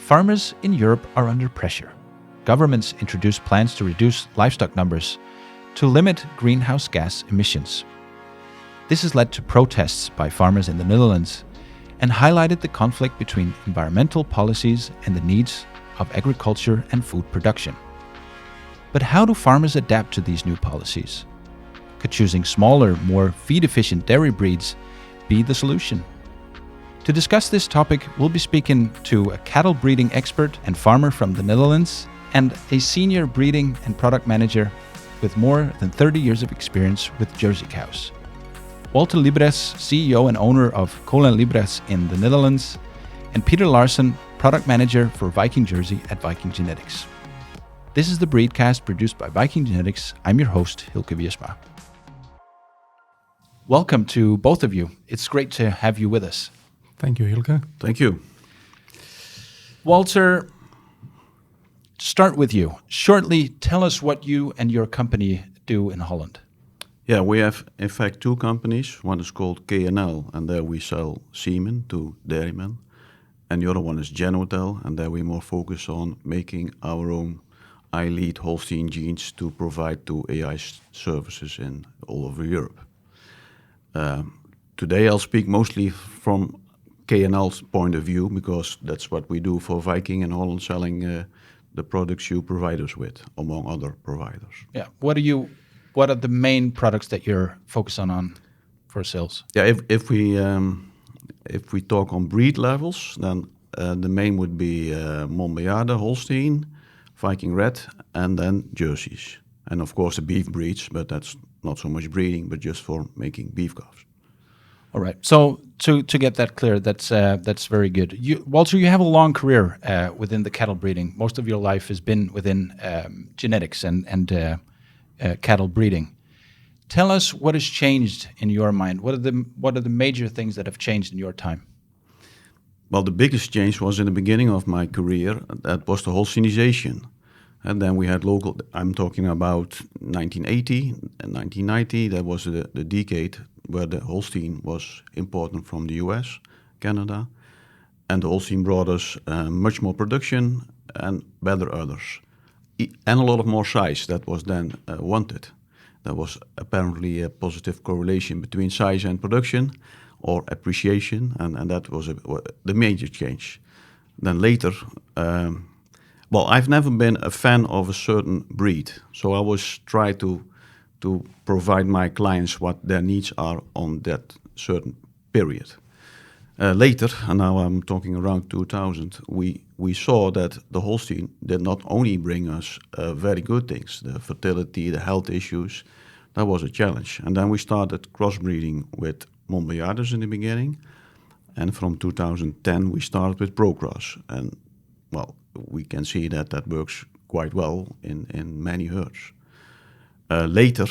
Farmers in Europe are under pressure. Governments introduce plans to reduce livestock numbers to limit greenhouse gas emissions. This has led to protests by farmers in the Netherlands and highlighted the conflict between environmental policies and the needs of agriculture and food production. But how do farmers adapt to these new policies? Could choosing smaller, more feed-efficient dairy breeds be the solution? To discuss this topic, we'll be speaking to a cattle breeding expert and farmer from the Netherlands and a senior breeding and product manager with more than 30 years of experience with Jersey cows. Walter Liebregts, CEO and owner of Koole and Liebregts in the Netherlands, and Peter Larson, product manager for VikingJersey at VikingGenetics. This is the BreedCast produced by VikingGenetics. I'm your host, Hielke Wiersma. Welcome to both of you. It's great to have you with us. Thank you, Hielke. Thank you. Walter, to start with you, shortly tell us what you and your company do in Holland. Yeah, we have in fact two companies. One is called KNL, and there we sell semen to dairymen. And the other one is Genotel, and there we more focus on making our own I-lead Holstein genes to provide to AI services in all over Europe. Today I'll speak mostly from KNL's point of view, because that's what we do for Viking in Holland, selling the products you provide us with, among other providers. Yeah. What are the main products that you're focusing on for sales? Yeah, if we talk on breed levels, then the main would be Montbéliarde, Holstein, Viking Red, and then Jerseys. And of course the beef breeds, but that's not so much breeding, but just for making beef calves. All right. So to get that clear, that's very good. Walter, you have a long career within the cattle breeding. Most of your life has been within genetics and cattle breeding. Tell us what has changed in your mind. What are the major things that have changed in your time? Well, the biggest change was in the beginning of my career. That was the Holsteinization. And then we had local, I'm talking about 1980 and 1990. That was the decade where the Holstein was important from the US, Canada. And the Holstein brought us much more production and better udders. And a lot of more size that was then wanted. There was apparently a positive correlation between size and production or appreciation, and that was the major change. Then later, I've never been a fan of a certain breed, so I always try to provide my clients what their needs are on that certain period. Later, and now I'm talking around 2000, we saw that the Holstein did not only bring us very good things, the fertility, the health issues. That was a challenge. And then we started crossbreeding with Montbéliardes in the beginning. And from 2010, we started with Procross. And, well, we can see that works quite well in many herds. Later,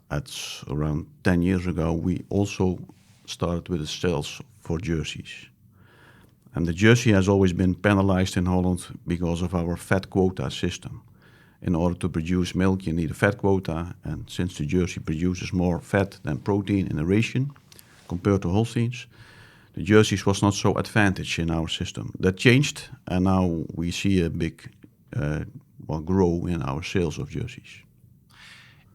that's around 10 years ago, we also started with the sales for jerseys. And the jersey has always been penalized in Holland because of our fat quota system. In order to produce milk, you need a fat quota, and since the jersey produces more fat than protein in a ration compared to Holsteins, the jerseys was not so advantage in our system. That changed, and now we see a big grow in our sales of jerseys.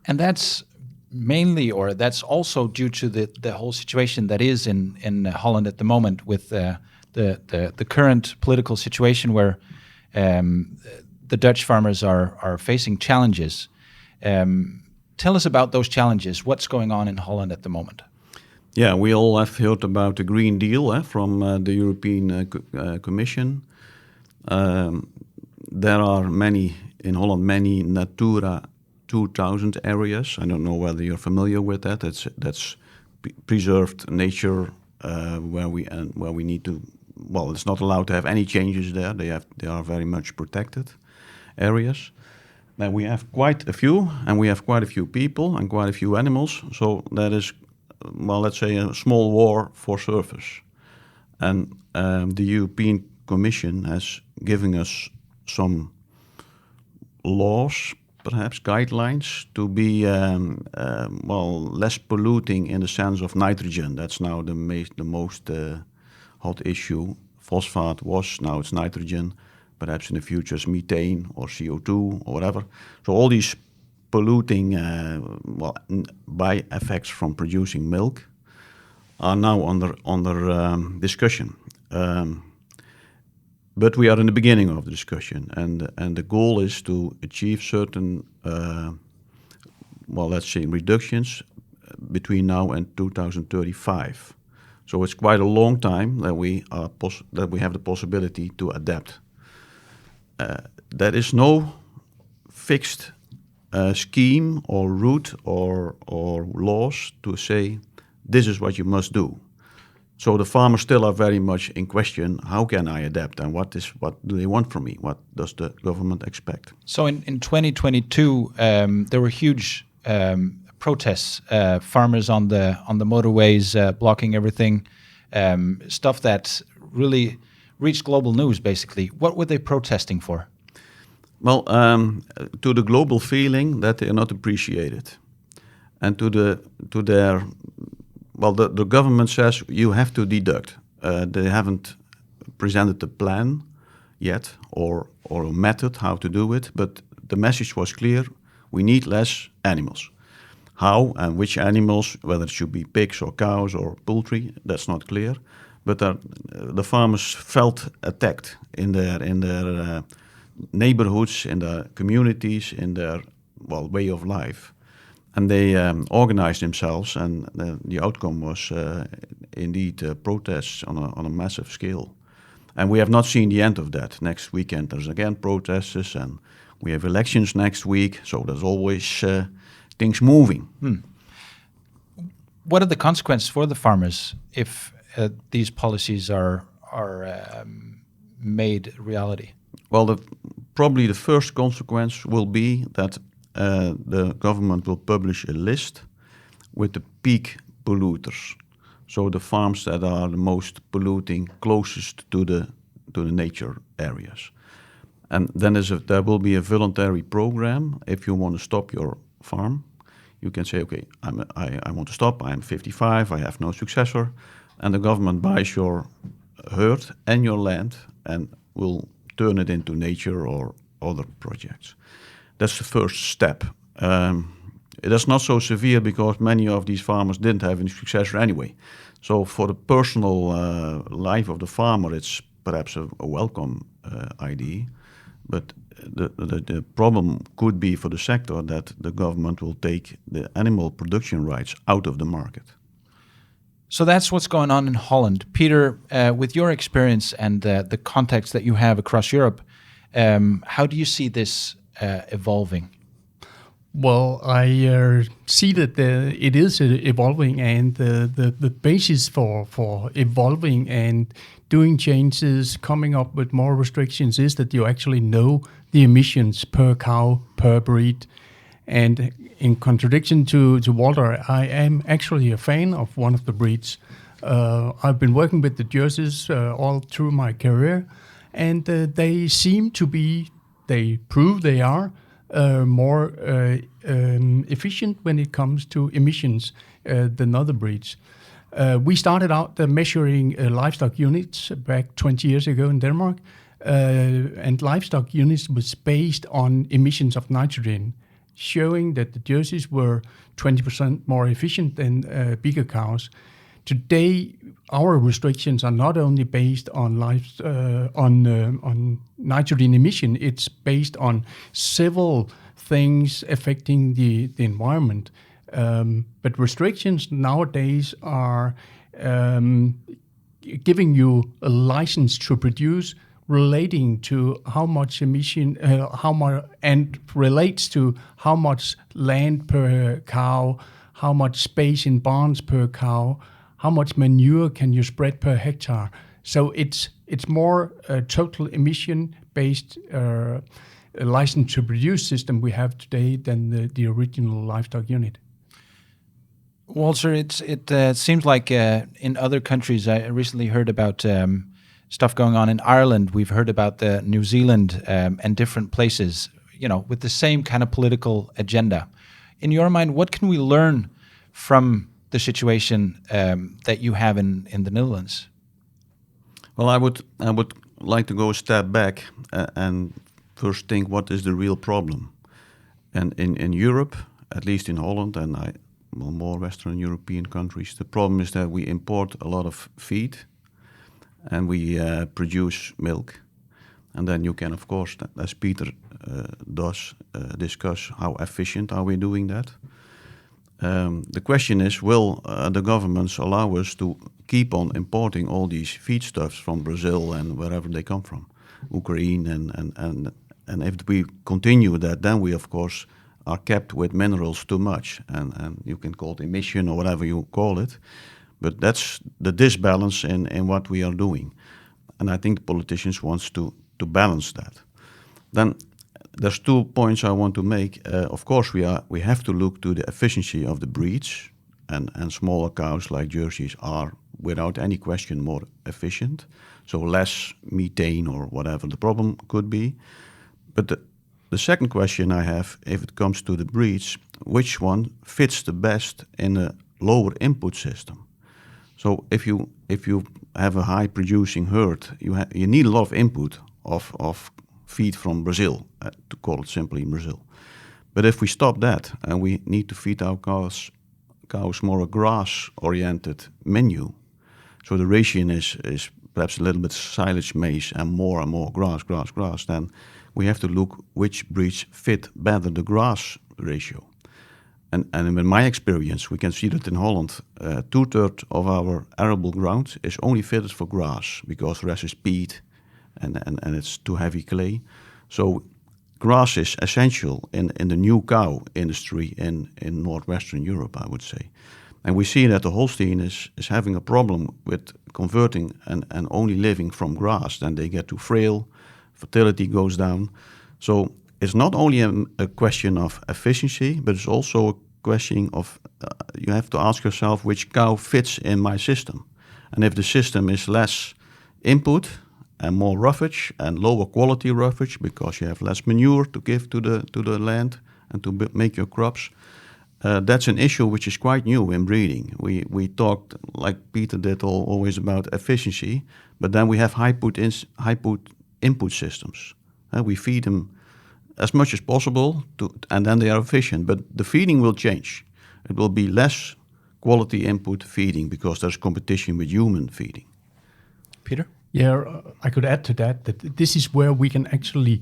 And that's mainly, or that's also due to the whole situation that is in Holland at the moment with the current political situation where the Dutch farmers are facing challenges. Tell us about those challenges. What's going on in Holland at the moment? Yeah, we all have heard about the Green Deal from the European Commission. There are in Holland many Natura 2000 areas. I don't know whether you're familiar with that. That's preserved nature where we need to. Well, it's not allowed to have any changes there. They are very much protected areas. Now we have quite a few, and we have quite a few people and quite a few animals. So that is, well, let's say a small war for surface. And the European Commission has given us some laws, perhaps guidelines, to be less polluting in the sense of nitrogen. That's now the most hot issue phosphate was, now it's nitrogen, perhaps in the future it's methane or CO2 or whatever. So all these polluting by effects from producing milk are now under discussion. But we are in the beginning of the discussion, and the goal is to achieve certain, let's say, reductions between now and 2035. So it's quite a long time that we have the possibility to adapt. There is no fixed scheme or route or laws to say this is what you must do. So the farmers still are very much in question. How can I adapt, and what do they want from me? What does the government expect? So in 2022, there were huge protests, farmers on the motorways blocking everything, stuff that really reached global news. Basically, what were they protesting for? Well, to the global feeling that they are not appreciated, and to their. Well, the government says you have to deduct. They haven't presented a plan yet or a method how to do it, but the message was clear. We need less animals. How and which animals, whether it should be pigs or cows or poultry, that's not clear. But the farmers felt attacked in their neighborhoods, in their communities, in their way of life. And they organized themselves, and the outcome was indeed protests on a massive scale. And we have not seen the end of that. Next weekend there's again protests, and we have elections next week, so there's always things moving. What are the consequences for the farmers if these policies are made reality? Well, probably the first consequence will be that the government will publish a list with the peak polluters, so the farms that are the most polluting, closest to the nature areas. And then there will be a voluntary program. If you want to stop your farm, you can say, okay, I want to stop. I'm 55. I have no successor, and the government buys your herd and your land and will turn it into nature or other projects. That's the first step. It is not so severe because many of these farmers didn't have any successor anyway. So for the personal life of the farmer, it's perhaps a welcome idea. But the problem could be for the sector that the government will take the animal production rights out of the market. So that's what's going on in Holland. Peter, with your experience and the context that you have across Europe, how do you see this evolving? Well, I see that it is evolving, and the basis for evolving and doing changes, coming up with more restrictions, is that you actually know the emissions per cow, per breed. And in contradiction to Walter, I am actually a fan of one of the breeds. I've been working with the Jerseys all through my career, and they seem to be, they prove they are, more efficient when it comes to emissions than other breeds. We started out measuring livestock units back 20 years ago in Denmark, and livestock units was based on emissions of nitrogen, showing that the Jerseys were 20% more efficient than bigger cows. Today, our restrictions are not only based on nitrogen emission; it's based on several things affecting the environment. But restrictions nowadays are giving you a license to produce, relating to how much emission, and relates to how much land per cow, how much space in barns per cow, how much manure can you spread per hectare. So it's more a total emission-based license to produce system we have today than the original livestock unit. Walter, it seems like in other countries, I recently heard about stuff going on in Ireland. We've heard about New Zealand and different places, with the same kind of political agenda. In your mind, what can we learn from the situation that you have in the Netherlands? Well, I would like to go a step back and first think what is the real problem. And in Europe, at least in Holland and more Western European countries, the problem is that we import a lot of feed and we produce milk. And then you can, of course, as Peter does, discuss how efficient are we doing that. The question is, will the governments allow us to keep on importing all these feedstuffs from Brazil and wherever they come from, Ukraine, and if we continue that, then we, of course, are kept with minerals too much, and you can call it emission or whatever you call it, but that's the disbalance in what we are doing. And I think the politicians want to balance that. Then there's 2 points I want to make. Of course, we have to look to the efficiency of the breeds, and smaller cows like jerseys are, without any question, more efficient. So less methane or whatever the problem could be. But the second question I have, if it comes to the breeds, which one fits the best in a lower input system? So if you have a high producing herd, you need a lot of input of feed from Brazil, to call it simply Brazil. But if we stop that and we need to feed our cows more a grass-oriented menu, so the ration is perhaps a little bit silage maize and more grass, then we have to look which breeds fit better the grass ratio. And in my experience, we can see that in Holland, 2/3 of our arable ground is only fitted for grass because the rest is peat and it's too heavy clay. So grass is essential in the new cow industry in northwestern Europe, I would say. And we see that the Holstein is having a problem with converting and only living from grass. Then they get too frail, fertility goes down. So it's not only a question of efficiency, but it's also a question of you have to ask yourself which cow fits in my system. And if the system is less input and more roughage and lower quality roughage because you have less manure to give to the land and to make your crops, that's an issue which is quite new in breeding. We talked, like Peter did, always about efficiency, but then we have high input systems. We feed them as much as possible, and then they are efficient. But the feeding will change. It will be less quality input feeding because there's competition with human feeding. Peter? Yeah, I could add to that this is where we can actually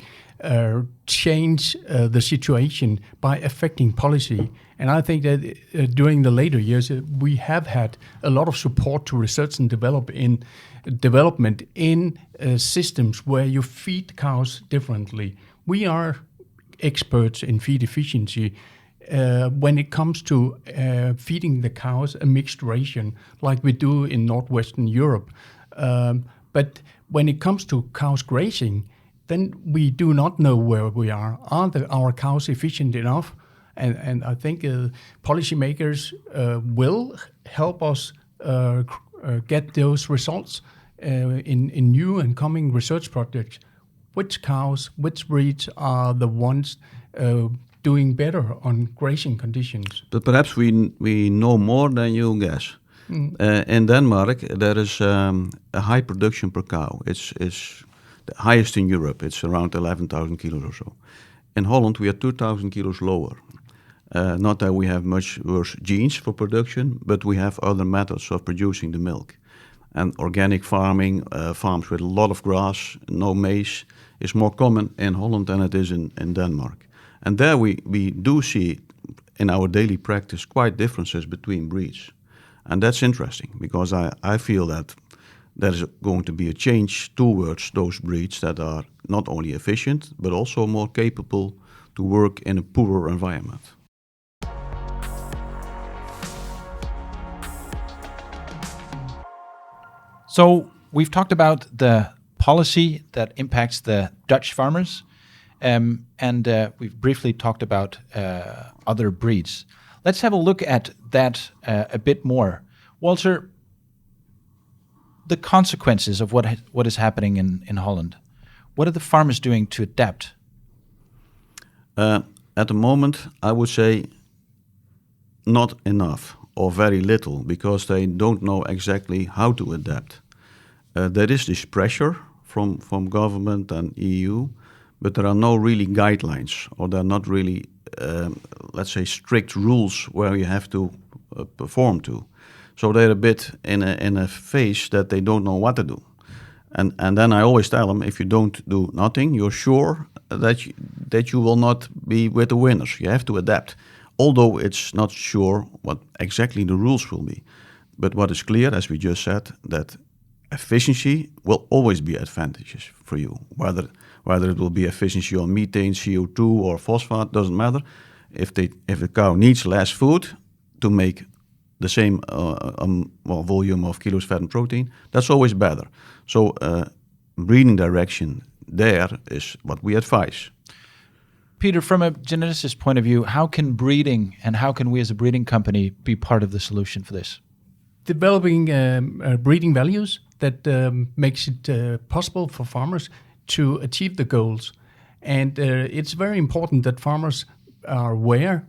change the situation by affecting policy. And I think that during the later years, we have had a lot of support to research and development in systems where you feed cows differently. We are experts in feed efficiency when it comes to feeding the cows a mixed ration like we do in northwestern Europe. But when it comes to cows grazing, then we do not know where we are. Are our cows efficient enough? And I think policymakers will help us get those results in new and coming research projects. Which cows, which breeds are the ones doing better on grazing conditions? But perhaps we know more than you guess. In Denmark, there is a high production per cow. It's the highest in Europe. It's around 11,000 kilos or so. In Holland, we are 2,000 kilos lower. Not that we have much worse genes for production, but we have other methods of producing the milk. And organic farming, farms with a lot of grass, no maize, is more common in Holland than it is in Denmark. And there we do see in our daily practice quite differences between breeds. And that's interesting because I feel that there is going to be a change towards those breeds that are not only efficient, but also more capable to work in a poorer environment. So we've talked about the policy that impacts the Dutch farmers, and we've briefly talked about other breeds. Let's have a look at that a bit more. Walter, the consequences of what is happening in Holland. What are the farmers doing to adapt? At the moment, I would say not enough or very little because they don't know exactly how to adapt. There is this pressure from government and EU, but there are no really guidelines, or there are not really, let's say, strict rules where you have to perform to. So they're a bit in a phase that they don't know what to do. And then I always tell them, if you don't do nothing, you're sure that you will not be with the winners. You have to adapt, although it's not sure what exactly the rules will be. But what is clear, as we just said, that efficiency will always be advantageous for you. Whether it will be efficiency on methane, CO2, or phosphate, doesn't matter. If the cow needs less food to make the same volume of kilos fat and protein, that's always better. So breeding direction there is what we advise. Peter, from a geneticist point of view, how can breeding and how can we as a breeding company be part of the solution for this? Developing breeding values that makes it possible for farmers to achieve the goals. And it's very important that farmers are aware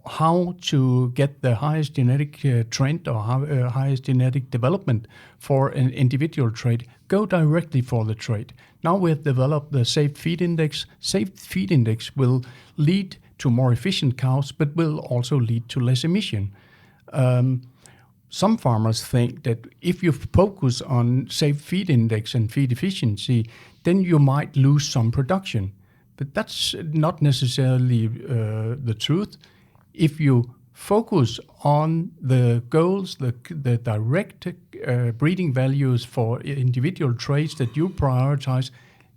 how to get the highest genetic trend or highest genetic development for an individual trait. Go directly for the trait. Now we have developed the Safe Feed Index. Safe Feed Index will lead to more efficient cows, but will also lead to less emission. Some farmers think that if you focus on Safe Feed Index and feed efficiency, then you might lose some production. But that's not necessarily the truth. If you focus on the goals, the direct breeding values for individual traits that you prioritize,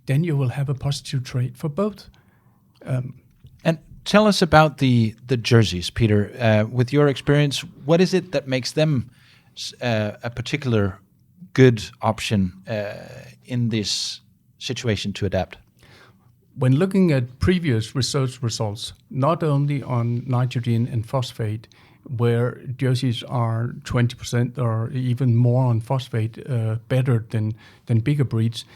then you will have a positive trait for both. And tell us about the jerseys, Peter. With your experience, what is it that makes them a particular good option in this situation to adapt? When looking at previous research results, not only on nitrogen and phosphate, where jerseys are 20% or even more on phosphate better than bigger breeds,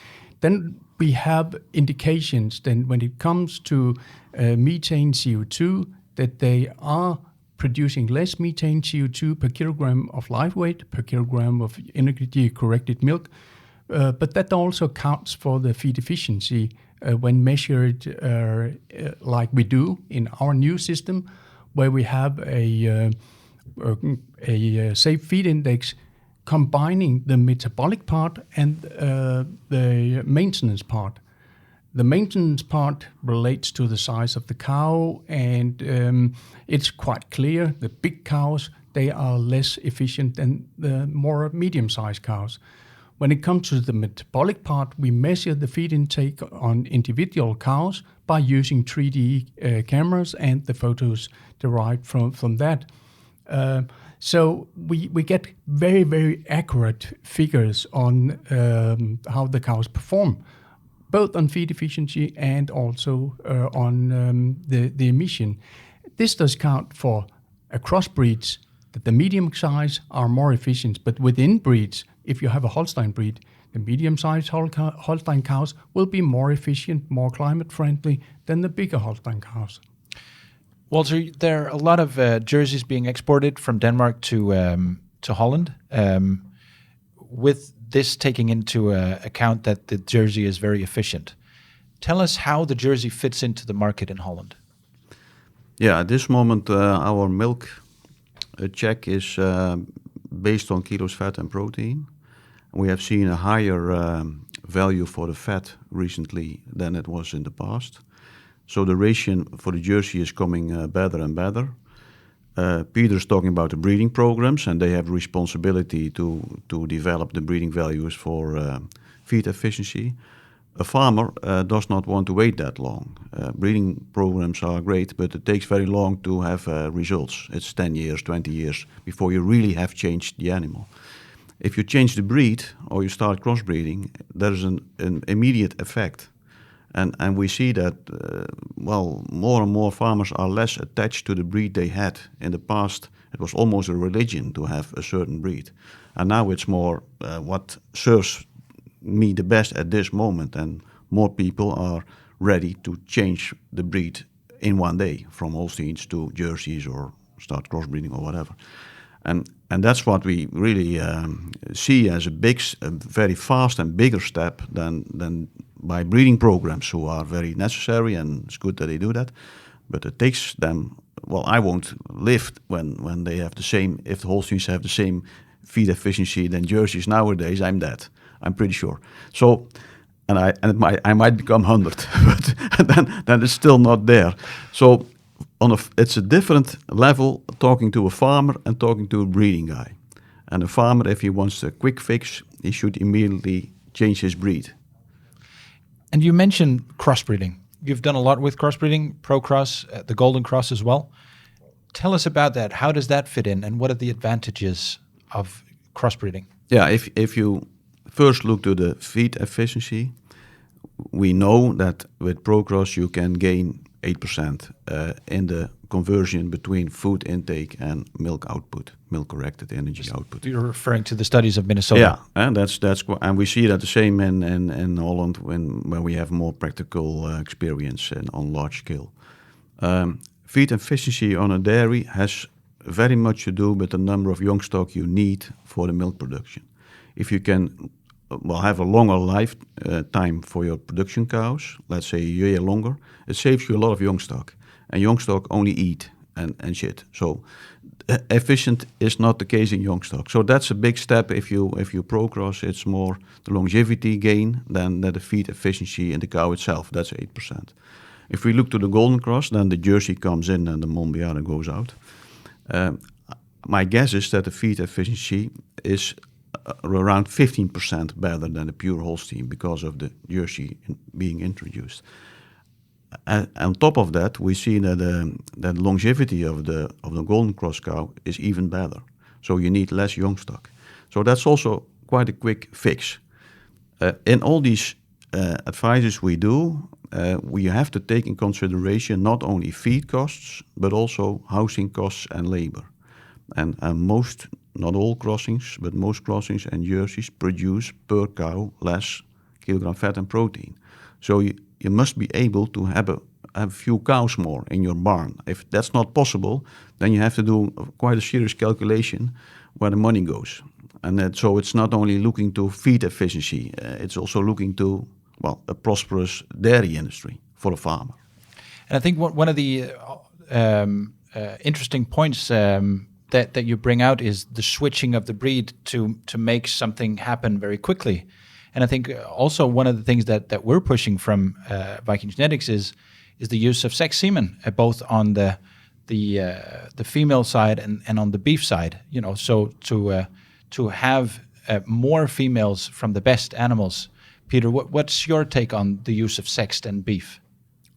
then we have indications that when it comes to methane CO2, that they are producing less methane CO2 per kilogram of live weight, per kilogram of energy-corrected milk, but that also counts for the feed efficiency when measured like we do in our new system, where we have a Safe Feed Index combining the metabolic part and the maintenance part. The maintenance part relates to the size of the cow, and it's quite clear the big cows, they are less efficient than the more medium-sized cows. When it comes to the metabolic part, we measure the feed intake on individual cows by using 3D cameras and the photos derived from that. So we get very, very accurate figures on how the cows perform, both on feed efficiency and also on the emission. This does count for across breeds, that the medium size are more efficient, but within breeds, if you have a Holstein breed, the medium-sized Holstein cows will be more efficient, more climate-friendly than the bigger Holstein cows. Walter, there are a lot of jerseys being exported from Denmark to Holland, with this taking into account that the jersey is very efficient. Tell us how the jersey fits into the market in Holland. Yeah, at this moment, our milk check is based on kilos fat and protein. We have seen a higher value for the fat recently than it was in the past. So the ration for the jersey is coming better and better. Peter's talking about the breeding programs, and they have responsibility to develop the breeding values for feed efficiency. A farmer does not want to wait that long. Breeding programs are great, but it takes very long to have results. It's 10 years, 20 years before you really have changed the animal. If you change the breed or you start crossbreeding, there's an immediate effect. And we see that, more and more farmers are less attached to the breed they had. In the past, it was almost a religion to have a certain breed. And now it's more what serves me the best at this moment. And more people are ready to change the breed in one day, from Holsteins to Jerseys or start crossbreeding or whatever. And that's what we really see as a very fast and bigger step than by breeding programs, who are very necessary, and it's good that they do that. But it takes them. Well, I won't live when they have the same. If the Holsteins have the same feed efficiency than Jerseys nowadays, I'm dead. I'm pretty sure. So, I might become 100, but then it's still not there. So, it's a different level talking to a farmer and talking to a breeding guy. And a farmer, if he wants a quick fix, he should immediately change his breed. And you mentioned crossbreeding. You've done a lot with crossbreeding, Pro Cross, the Golden Cross as well. Tell us about that. How does that fit in, and what are the advantages of crossbreeding? Yeah, if you first look to the feed efficiency, we know that with Pro Cross you can gain 8% in the conversion between food intake and milk output, milk-corrected energy output. You're referring to the studies of Minnesota. Yeah, and and we see that the same in Holland where we have more practical experience on large scale. Feed efficiency on a dairy has very much to do with the number of young stock you need for the milk production. If you can have a longer lifetime for your production cows, let's say a year longer, it saves you a lot of young stock. And young stock only eat and shit. So efficient is not the case in young stock. So that's a big step. If you Pro Cross, it's more the longevity gain than the feed efficiency in the cow itself. That's 8%. If we look to the Golden Cross, then the Jersey comes in and the Monbiata goes out. My guess is that the feed efficiency is around 15% better than the pure Holstein because of the Jersey being introduced. And on top of that, we see that the longevity of the Golden Cross cow is even better. So you need less young stock. So that's also quite a quick fix. In all these advices we do, we have to take in consideration not only feed costs, but also housing costs and labor. And most, not all crossings, but most crossings and Jerseys produce per cow less kilogram fat and protein. So you must be able to have a few cows more in your barn. If that's not possible, then you have to do quite a serious calculation where the money goes. And so it's not only looking to feed efficiency, it's also looking to, a prosperous dairy industry for a farmer. And I think one of the interesting points that you bring out is the switching of the breed to make something happen very quickly. And I think also one of the things that we're pushing from VikingGenetics is the use of sex semen, both on the female side and on the beef side. So to have more females from the best animals. Peter, what's your take on the use of sexed and beef?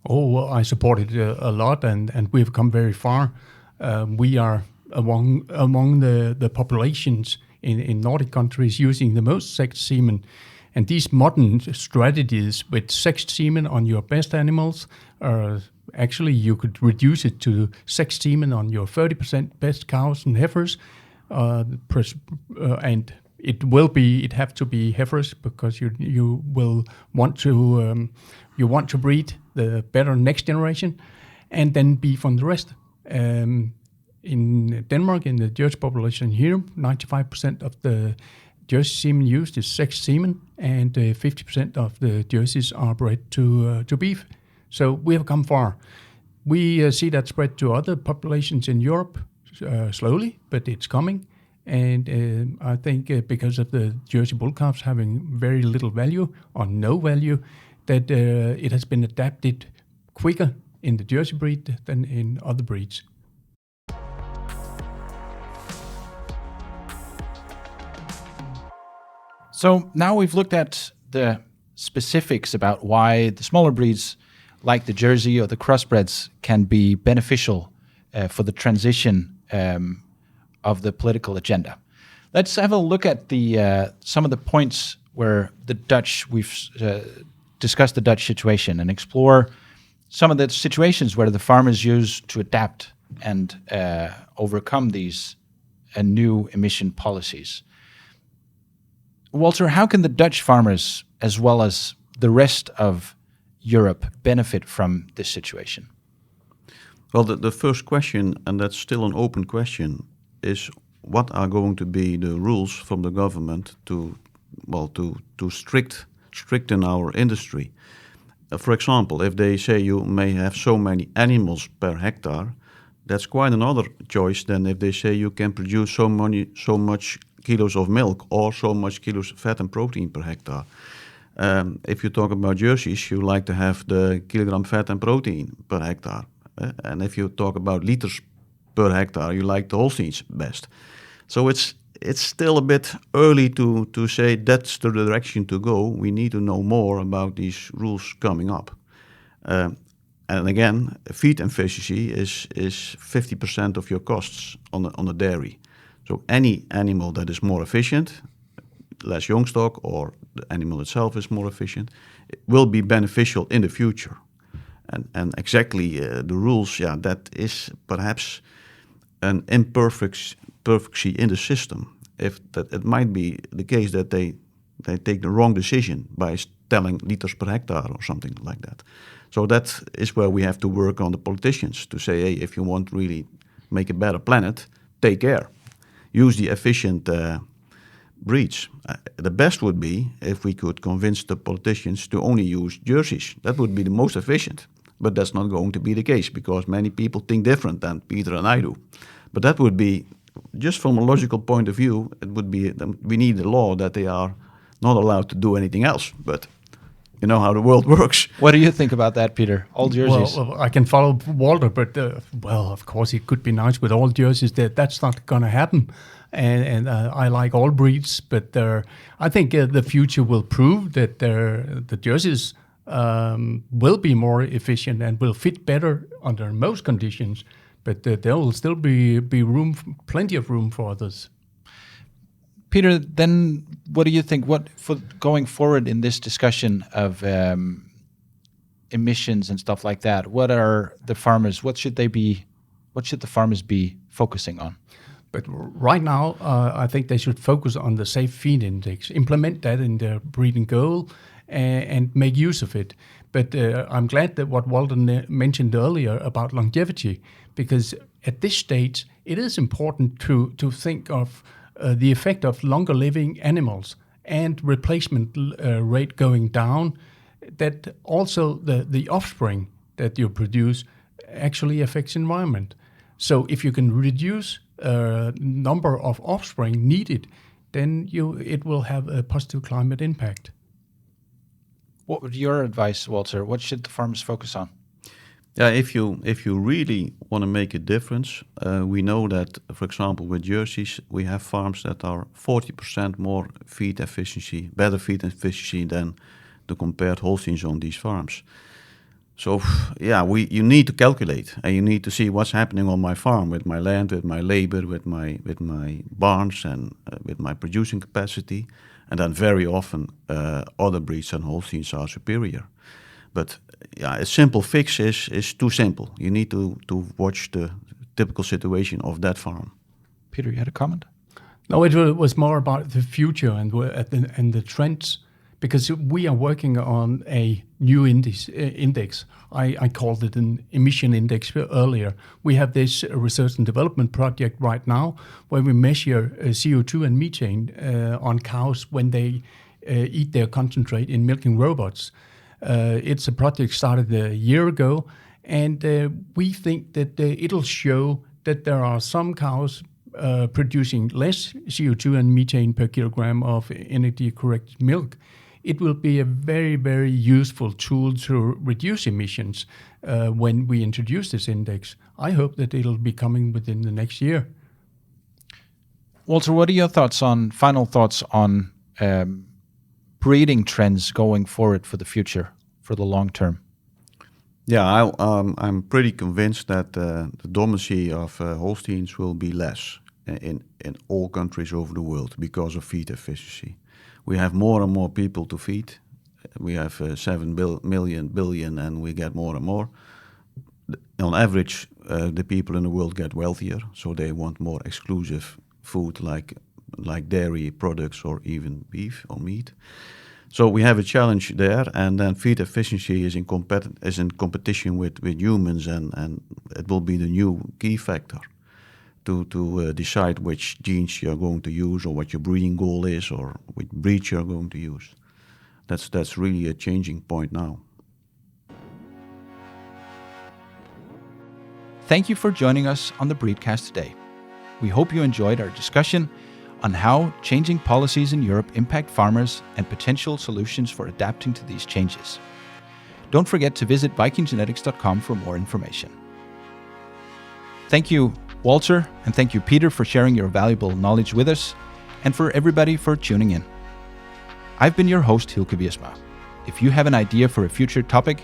Oh, well, I support it a lot, and we've come very far. We are among the populations in Nordic countries using the most sexed semen. And these modern strategies with sexed semen on your best animals, actually you could reduce it to sexed semen on your 30% best cows and heifers, and it have to be heifers because you will want to breed the better next generation, and then beef on the rest. In Denmark, in the Jersey population here, 95% of the Jersey semen used is sexed semen, and 50% of the Jerseys are bred to beef. So we have come far. We see that spread to other populations in Europe slowly, but it's coming. And I think because of the Jersey bull calves having very little value or no value, that it has been adapted quicker in the Jersey breed than in other breeds. So now we've looked at the specifics about why the smaller breeds like the Jersey or the crossbreds can be beneficial for the transition of the political agenda. Let's have a look at some of the points where we've discussed the Dutch situation and explore some of the situations where the farmers use to adapt and overcome these new emission policies. Walter, how can the Dutch farmers, as well as the rest of Europe, benefit from this situation? Well, the first question, and that's still an open question, is what are going to be the rules from the government to stricten our industry. For example, if they say you may have so many animals per hectare, that's quite another choice than if they say you can produce so much kilos of milk or so much kilos of fat and protein per hectare. If you talk about jerseys, you like to have the kilogram fat and protein per hectare. And if you talk about liters per hectare, you like the Holsteins best. So it's still a bit early to say that's the direction to go. We need to know more about these rules coming up. And again, feed efficiency is 50% of your costs on the dairy. So any animal that is more efficient, less young stock, or the animal itself is more efficient, it will be beneficial in the future. And exactly the rules, that is perhaps an imperfecy in the system. If that, it might be the case that they take the wrong decision by telling liters per hectare or something like that. So that is where we have to work on the politicians to say, hey, if you want really make a better planet, take care. Use the efficient breeds. The best would be if we could convince the politicians to only use jerseys. That would be the most efficient. But that's not going to be the case because many people think different than Peter and I do. But that would be, just from a logical point of view, it would be, we need a law that they are not allowed to do anything else. But you know how the world works. What do you think about that, Peter? All jerseys? Well, I can follow Walter, but of course it could be nice with all jerseys. That's not going to happen. And I like all breeds, but I think the future will prove that the jerseys will be more efficient and will fit better under most conditions. But there will still be plenty of room for others. Peter, then what do you think? What for going forward in this discussion of emissions and stuff like that? What are the farmers? What should the farmers be focusing on? But right now, I think they should focus on the safe feed index, implement that in their breeding goal, and make use of it. But I'm glad that what Walter mentioned earlier about longevity, because at this stage, it is important to think of the effect of longer living animals and replacement rate going down, that also the offspring that you produce actually affects environment. So if you can reduce number of offspring needed, then it will have a positive climate impact. What would your advice, Walter? What should the farmers focus on? Yeah, if you really want to make a difference, we know that, for example, with jerseys, we have farms that are 40% more better feed efficiency than the compared Holsteins on these farms. So, you need to calculate, and you need to see what's happening on my farm with my land, with my labor, with my barns, and with my producing capacity. And then very often other breeds than Holsteins are superior. But a simple fix is too simple. You need to watch the typical situation of that farm. Peter, you had a comment? No, it was more about the future and the trends, because we are working on a new index. I called it an emission index earlier. We have this research and development project right now where we measure CO2 and methane on cows when they eat their concentrate in milking robots. It's a project started a year ago, and we think that it'll show that there are some cows producing less CO2 and methane per kilogram of energy-corrected milk. It will be a very, very useful tool to reduce emissions when we introduce this index. I hope that it'll be coming within the next year. Walter, what are your final thoughts on breeding trends going forward for the future, for the long term? Yeah, I'm pretty convinced that the dominancy of Holsteins will be less in all countries over the world because of feed efficiency. We have more and more people to feed. We have 7 billion, and we get more and more. On average, the people in the world get wealthier, so they want more exclusive food like dairy products or even beef or meat. So we have a challenge there, and then feed efficiency is in competition with humans, and it will be the new key factor. to decide which genes you are going to use, or what your breeding goal is, or which breed you are going to use. That's really a changing point now. Thank you for joining us on the BreedCast today. We hope you enjoyed our discussion on how changing policies in Europe impact farmers and potential solutions for adapting to these changes. Don't forget to visit VikingGenetics.com for more information. Thank you, Walter, and thank you, Peter, for sharing your valuable knowledge with us, and for everybody for tuning in. I've been your host, Hielke Wiersma. If you have an idea for a future topic,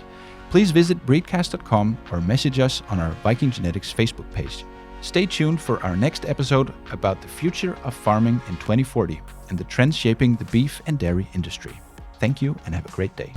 please visit BreedCast.com or message us on our Viking Genetics Facebook page. Stay tuned for our next episode about the future of farming in 2040 and the trends shaping the beef and dairy industry. Thank you and have a great day.